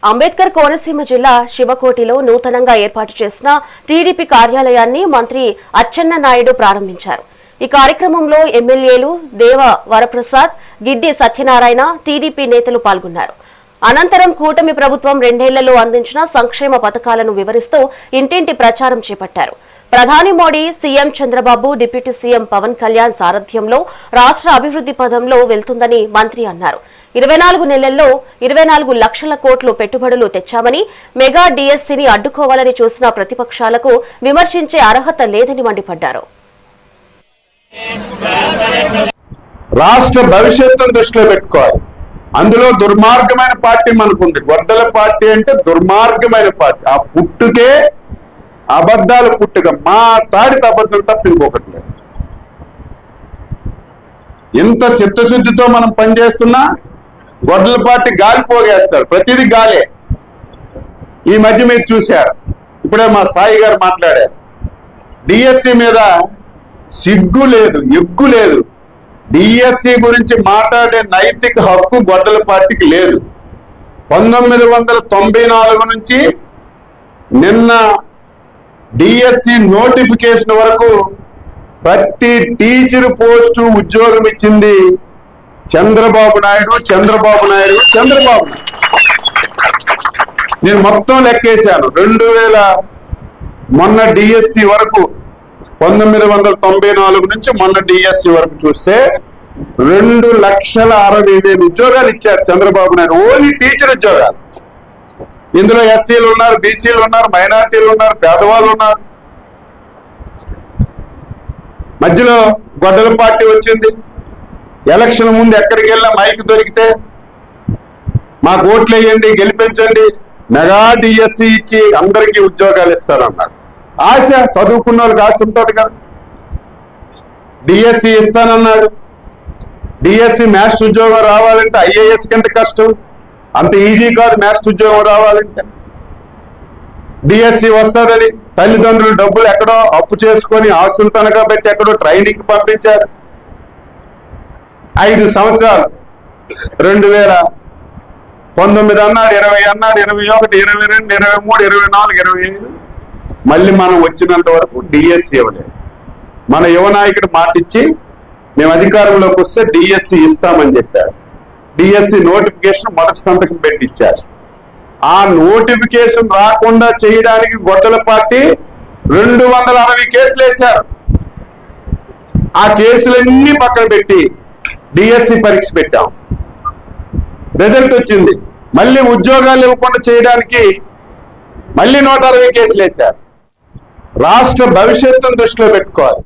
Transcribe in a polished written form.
అంబేద్కర్ కోనసీమ జిల్లా శివకోటిలో నూతనంగా ఏర్పాటు చేసిన టీడీపీ కార్యాలయాన్ని మంత్రి అచ్చెన్నాయుడు ప్రారంభించారు. ఈ కార్యక్రమంలో ఎమ్మెల్యేలు దేవ వరప్రసాద్, గిడ్డి సత్యనారాయణ, టీడీపీ నేతలు పాల్గొన్నారు. అనంతరం కూటమి ప్రభుత్వం 2 ఏళ్లలో అందించిన సంక్షేమ పథకాలను వివరిస్తూ ఇంటింటి ప్రచారం చేపట్టారు. ప్రధాని Modi, CM Chandrababu, deputy CM Pawan Kalyan సారథ్యంలో రాష్ట్ర అభివృద్ధి పథంలో వెళ్తుందని మంత్రి అన్నారు. 24 నెలల్లో 24 లక్షల కోట్లు పెట్టుబడులు తెచ్చామని, మెగా డీఎస్సీని అడ్డుకోవాలని చూసిన ప్రతిపక్షాలకు విమర్శించే అర్హత లేదని మండిపడ్డారు. రాష్ట్ర భవిష్యత్తును దృష్టిలో పెట్టుకోవాలి. అందులో దుర్మార్గమైన పార్టీ మనకుంది. గొడ్డల పార్టీ అంటే దుర్మార్గమైన పార్టీ. ఆ పుట్టుకే అబద్ధాలు పుట్టుక, మాట్లాడితే అబద్ధం తప్ప ఇంకొకటి లేదు. ఎంత చిత్తశుద్ధితో మనం పనిచేస్తున్నా గొడ్డల పార్టీ గాలి పోగేస్తారు. ప్రతిదీ గాలే. ఈ మధ్య మీరు చూశారు, ఇప్పుడే మా సాయి గారు మాట్లాడారు. డిఎస్సి మీద సిగ్గు లేదు, ఎగ్గు లేదు. డిఎస్సి గురించి మాట్లాడే నైతిక హక్కు గొడ్డల పార్టీకి లేదు. 1994 నుంచి నిన్న డిఎస్సి నోటిఫికేషన్ వరకు ప్రతి టీచర్ పోస్టు ఉద్యోగం ఇచ్చింది చంద్రబాబు నాయుడు. నేను మొత్తం లెక్కేశాను. 2000 మొన్న డిఎస్సి వరకు 1994 నుంచి మొన్న డిఎస్సి వరకు చూస్తే 2,60,000 ఉద్యోగాలు ఇచ్చారు చంద్రబాబు నాయుడు. ఓన్లీ టీచర్ ఉద్యోగాలు. ఇందులో ఎస్సీలు ఉన్నారు, బీసీలు ఉన్నారు, మైనార్టీలు ఉన్నారు, పేదవాళ్ళు ఉన్నారు. మధ్యలో గొడ్డల పార్టీ వచ్చింది. ఎలక్షన్ ముందు ఎక్కడికి వెళ్ళా మైక్ దొరికితే మాకు ఓట్లు వేయండి, గెలిపించండి, మెగా డిఎస్సి ఇచ్చి అందరికీ ఉద్యోగాలు ఇస్తారన్నారు. ఆశ, చదువుకున్న వాళ్ళకి ఆశ ఉంటుంది కదా. డిఎస్సి ఇస్తానన్నాడు. డిఎస్సి మ్యాథ్స్ ఉద్యోగం రావాలంటే ఐఏఎస్ కంటే కష్టం. అంత ఈజీ కాదు మ్యాథ్స్ ఉద్యోగం రావాలంటే. డిఎస్సి వస్తారని తల్లిదండ్రులు డబ్బులు ఎక్కడో అప్పు చేసుకొని ఆస్తులు తనఖా పెట్టి ఎక్కడో ట్రైనింగ్ పంపించారు. 5 సంవత్సరాలు 2019 అన్నాడు, 20 అన్నాడు, 21, 22, 23, 24, 25 మళ్ళీ మనం వచ్చినంత వరకు డిఎస్సి ఇవ్వలేదు. మన యువ నాయకుడు మాటిచ్చి మేము అధికారంలోకి వస్తే డిఎస్సి ఇస్తామని చెప్పారు. డిఎస్సి నోటిఫికేషన్ మొదటి సంతకం పెట్టించారు. ఆ నోటిఫికేషన్ రాకుండా చేయడానికి గొడ్డల పార్టీ 260 కేసులు వేశారు. ఆ కేసులన్నీ పక్కన పెట్టి డిఎస్సి పరీక్ష పెట్టాం. రిజల్ట్ వచ్చింది. మళ్ళీ ఉద్యోగాలు ఇవ్వకుండా చేయడానికి మళ్ళీ 160 కేసులు వేశారు. రాష్ట్ర భవిష్యత్తును దృష్టిలో పెట్టుకోవాలి.